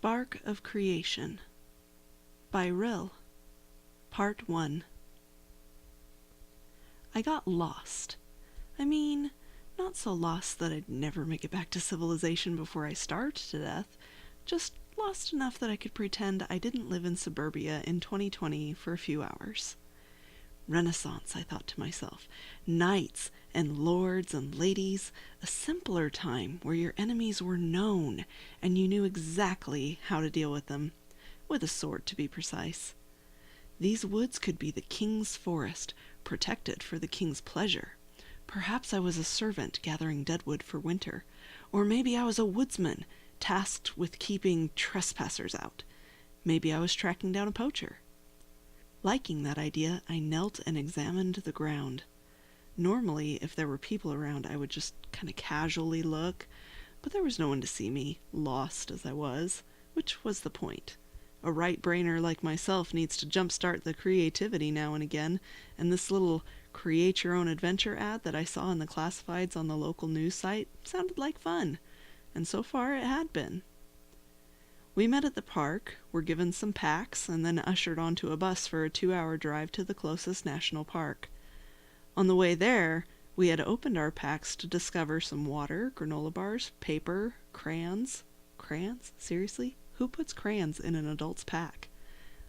Spark of Creation by Rill. Part 1. I got lost. I mean, not so lost that I'd never make it back to civilization before I starved to death, just lost enough that I could pretend I didn't live in suburbia in 2020 for a few hours. Renaissance, I thought to myself. Knights and lords and ladies, a simpler time where your enemies were known and you knew exactly how to deal with them, with a sword to be precise. These woods could be the king's forest, protected for the king's pleasure. Perhaps I was a servant gathering deadwood for winter, or maybe I was a woodsman tasked with keeping trespassers out. Maybe I was tracking down a poacher. Liking that idea, I knelt and examined the ground. Normally, if there were people around, I would just kind of casually look, but there was no one to see me, lost as I was, which was the point. A right-brainer like myself needs to jumpstart the creativity now and again, and this little create-your-own-adventure ad that I saw in the classifieds on the local news site sounded like fun, and so far it had been. We met at the park, were given some packs, and then ushered onto a bus for a 2-hour drive to the closest national park. On the way there, we had opened our packs to discover some water, granola bars, paper, crayons. Crayons? Seriously? Who puts crayons in an adult's pack?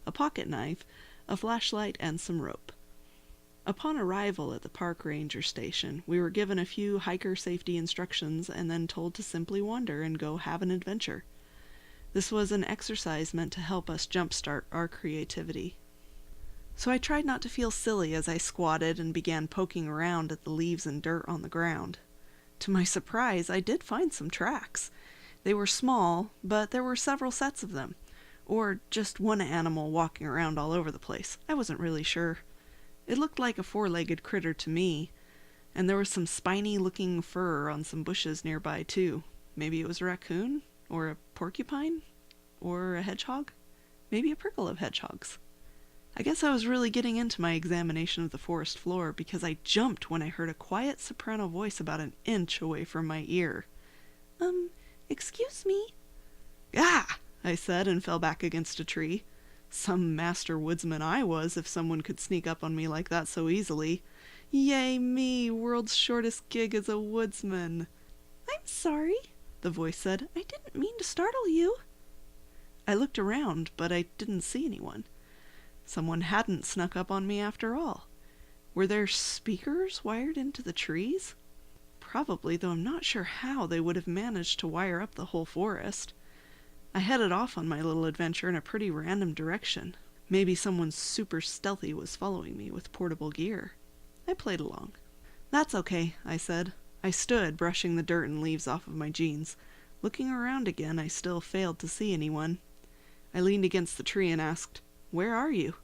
A pocket knife, a flashlight, and some rope. Upon arrival at the park ranger station, we were given a few hiker safety instructions and then told to simply wander and go have an adventure. This was an exercise meant to help us jumpstart our creativity. So I tried not to feel silly as I squatted and began poking around at the leaves and dirt on the ground. To my surprise, I did find some tracks. They were small, but there were several sets of them. Or just one animal walking around all over the place. I wasn't really sure. It looked like a 4-legged critter to me, and there was some spiny-looking fur on some bushes nearby too. Maybe it was a raccoon? Or a porcupine? Or a hedgehog? Maybe a prickle of hedgehogs. I guess I was really getting into my examination of the forest floor because I jumped when I heard a quiet soprano voice about an inch away from my ear. Excuse me? Ah! I said and fell back against a tree. Some master woodsman I was if someone could sneak up on me like that so easily. Yay me, world's shortest gig as a woodsman. I'm sorry, the voice said. I didn't mean to startle you. I looked around, but I didn't see anyone. Someone hadn't snuck up on me after all. Were there speakers wired into the trees? Probably, though I'm not sure how they would have managed to wire up the whole forest. I headed off on my little adventure in a pretty random direction. Maybe someone super stealthy was following me with portable gear. I played along. That's okay, I said. I stood, brushing the dirt and leaves off of my jeans. Looking around again, I still failed to see anyone. I leaned against the tree and asked, "Where are you?"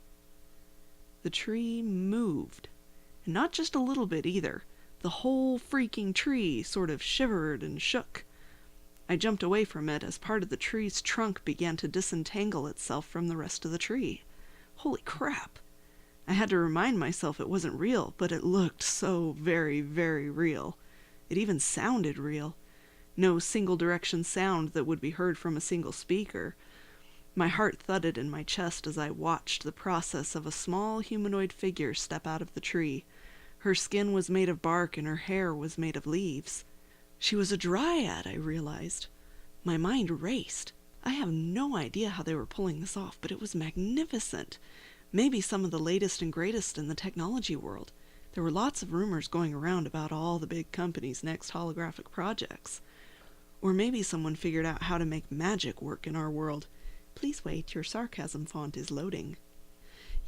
The tree moved. And not just a little bit either. The whole freaking tree sort of shivered and shook. I jumped away from it as part of the tree's trunk began to disentangle itself from the rest of the tree. Holy crap! I had to remind myself it wasn't real, but it looked so very, very real. It even sounded real. No single-direction sound that would be heard from a single speaker. My heart thudded in my chest as I watched the process of a small humanoid figure step out of the tree. Her skin was made of bark and her hair was made of leaves. She was a dryad, I realized. My mind raced. I have no idea how they were pulling this off, but it was magnificent. Maybe some of the latest and greatest in the technology world. There were lots of rumors going around about all the big companies' next holographic projects. Or maybe someone figured out how to make magic work in our world. Please wait, your sarcasm font is loading.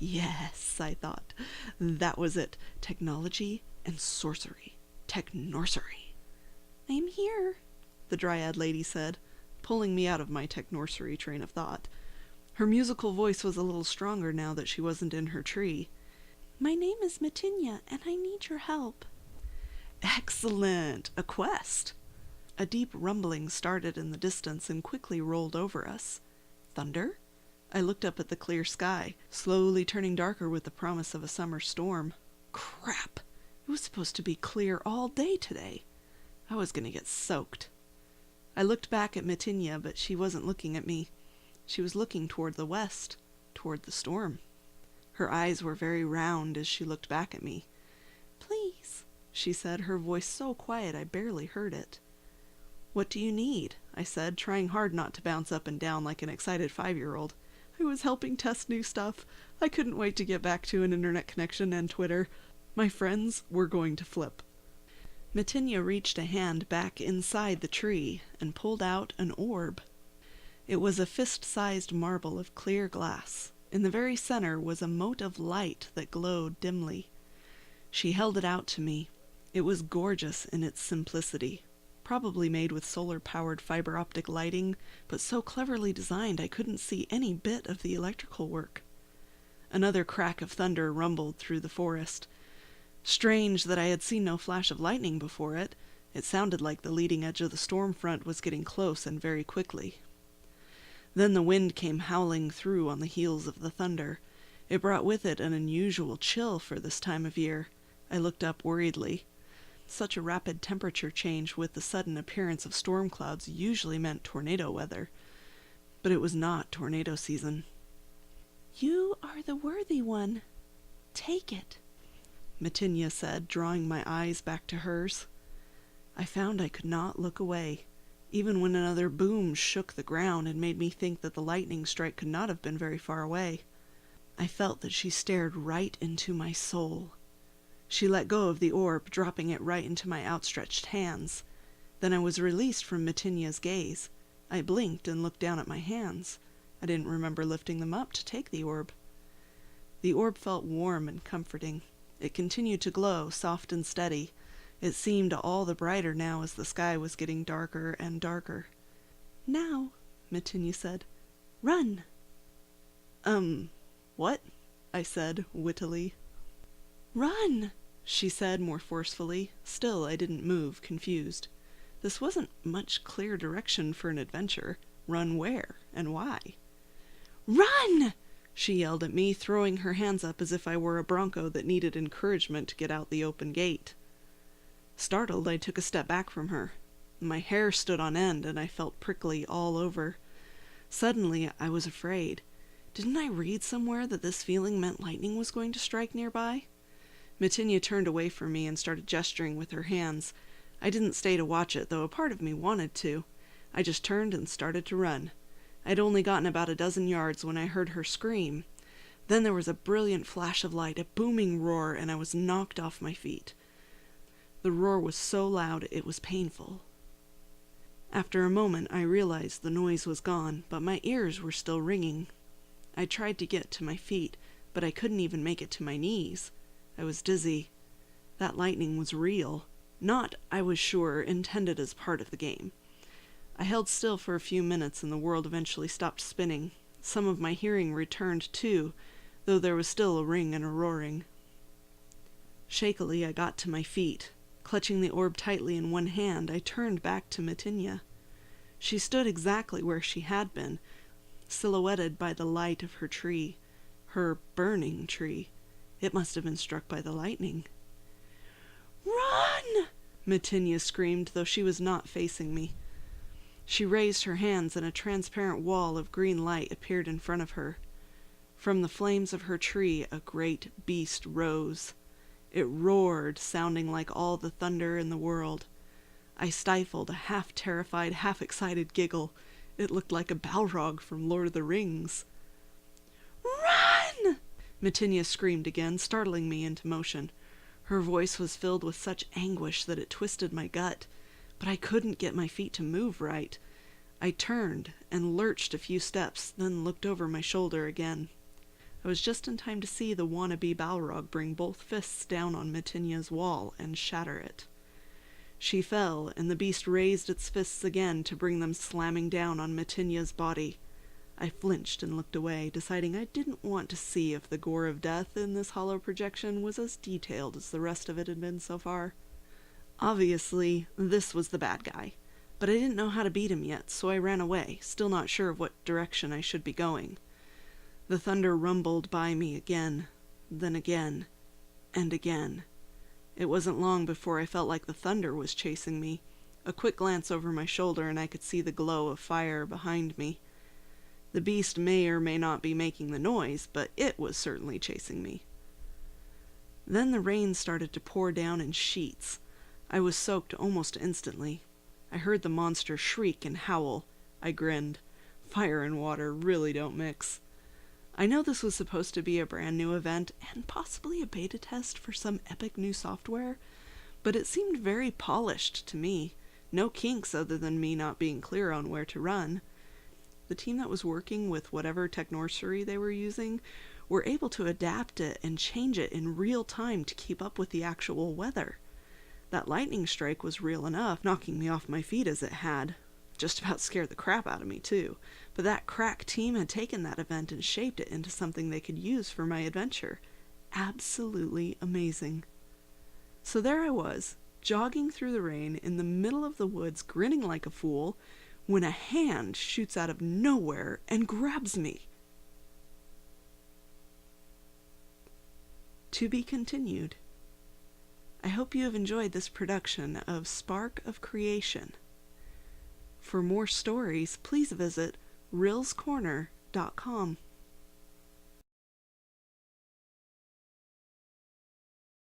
Yes, I thought. That was it. Technology and sorcery. Technorcery. I am here, the dryad lady said, pulling me out of my technorcery train of thought. Her musical voice was a little stronger now that she wasn't in her tree. My name is Matinya, and I need your help. Excellent! A quest! A deep rumbling started in the distance and quickly rolled over us. Thunder? I looked up at the clear sky, slowly turning darker with the promise of a summer storm. Crap! It was supposed to be clear all day today. I was going to get soaked. I looked back at Matinya, but she wasn't looking at me. She was looking toward the west, toward the storm. Her eyes were very round as she looked back at me. "Please," she said, her voice so quiet I barely heard it. "What do you need?" I said, trying hard not to bounce up and down like an excited 5-year-old. I was helping test new stuff. I couldn't wait to get back to an internet connection and Twitter. My friends were going to flip. Matinya reached a hand back inside the tree and pulled out an orb. It was a fist-sized marble of clear glass. In the very center was a mote of light that glowed dimly. She held it out to me. It was gorgeous in its simplicity, probably made with solar-powered fiber optic lighting, but so cleverly designed I couldn't see any bit of the electrical work. Another crack of thunder rumbled through the forest. Strange that I had seen no flash of lightning before it. It sounded like the leading edge of the storm front was getting close and very quickly. Then the wind came howling through on the heels of the thunder. It brought with it an unusual chill for this time of year. I looked up worriedly. Such a rapid temperature change with the sudden appearance of storm clouds usually meant tornado weather. But it was not tornado season. "You are the worthy one. Take it," Matinya said, drawing my eyes back to hers. I found I could not look away, even when another boom shook the ground and made me think that the lightning strike could not have been very far away. I felt that she stared right into my soul. She let go of the orb, dropping it right into my outstretched hands. Then I was released from Matinya's gaze. I blinked and looked down at my hands. I didn't remember lifting them up to take the orb. The orb felt warm and comforting. It continued to glow, soft and steady. It seemed all the brighter now as the sky was getting darker and darker. "Now," Matinya said, "run." What?" I said, wittily. "Run," she said more forcefully. Still, I didn't move, confused. This wasn't much clear direction for an adventure. Run where, and why? "Run!" she yelled at me, throwing her hands up as if I were a bronco that needed encouragement to get out the open gate. Startled, I took a step back from her. My hair stood on end, and I felt prickly all over. Suddenly, I was afraid. Didn't I read somewhere that this feeling meant lightning was going to strike nearby? Matinya turned away from me and started gesturing with her hands. I didn't stay to watch it, though a part of me wanted to. I just turned and started to run. I'd only gotten about a dozen yards when I heard her scream. Then there was a brilliant flash of light, a booming roar, and I was knocked off my feet. The roar was so loud it was painful. After a moment I realized the noise was gone, but my ears were still ringing. I tried to get to my feet, but I couldn't even make it to my knees. I was dizzy. That lightning was real. Not, I was sure, intended as part of the game. I held still for a few minutes and the world eventually stopped spinning. Some of my hearing returned too, though there was still a ring and a roaring. Shakily I got to my feet. Clutching the orb tightly in one hand, I turned back to Matinya. She stood exactly where she had been, silhouetted by the light of her tree. Her burning tree. It must have been struck by the lightning. "Run!" Matinya screamed, though she was not facing me. She raised her hands and a transparent wall of green light appeared in front of her. From the flames of her tree a great beast rose. It roared, sounding like all the thunder in the world. I stifled a half-terrified, half-excited giggle. It looked like a Balrog from Lord of the Rings. "Run!" Matinya screamed again, startling me into motion. Her voice was filled with such anguish that it twisted my gut, but I couldn't get my feet to move right. I turned and lurched a few steps, then looked over my shoulder again. I was just in time to see the wannabe Balrog bring both fists down on Matinya's wall and shatter it. She fell, and the beast raised its fists again to bring them slamming down on Matinya's body. I flinched and looked away, deciding I didn't want to see if the gore of death in this hollow projection was as detailed as the rest of it had been so far. Obviously, this was the bad guy, but I didn't know how to beat him yet, so I ran away, still not sure of what direction I should be going. The thunder rumbled by me again, then again, and again. It wasn't long before I felt like the thunder was chasing me. A quick glance over my shoulder and I could see the glow of fire behind me. The beast may or may not be making the noise, but it was certainly chasing me. Then the rain started to pour down in sheets. I was soaked almost instantly. I heard the monster shriek and howl. I grinned. Fire and water really don't mix. I know this was supposed to be a brand new event and possibly a beta test for some epic new software, but it seemed very polished to me. No kinks other than me not being clear on where to run. The team that was working with whatever technorsery they were using were able to adapt it and change it in real time to keep up with the actual weather. That lightning strike was real enough, knocking me off my feet as it had. Just about scared the crap out of me too, but that crack team had taken that event and shaped it into something they could use for my adventure. Absolutely amazing. So there I was, jogging through the rain in the middle of the woods, grinning like a fool, when a hand shoots out of nowhere and grabs me. To be continued. I hope you have enjoyed this production of Spark of Creation. For more stories, please visit rilscorner.com.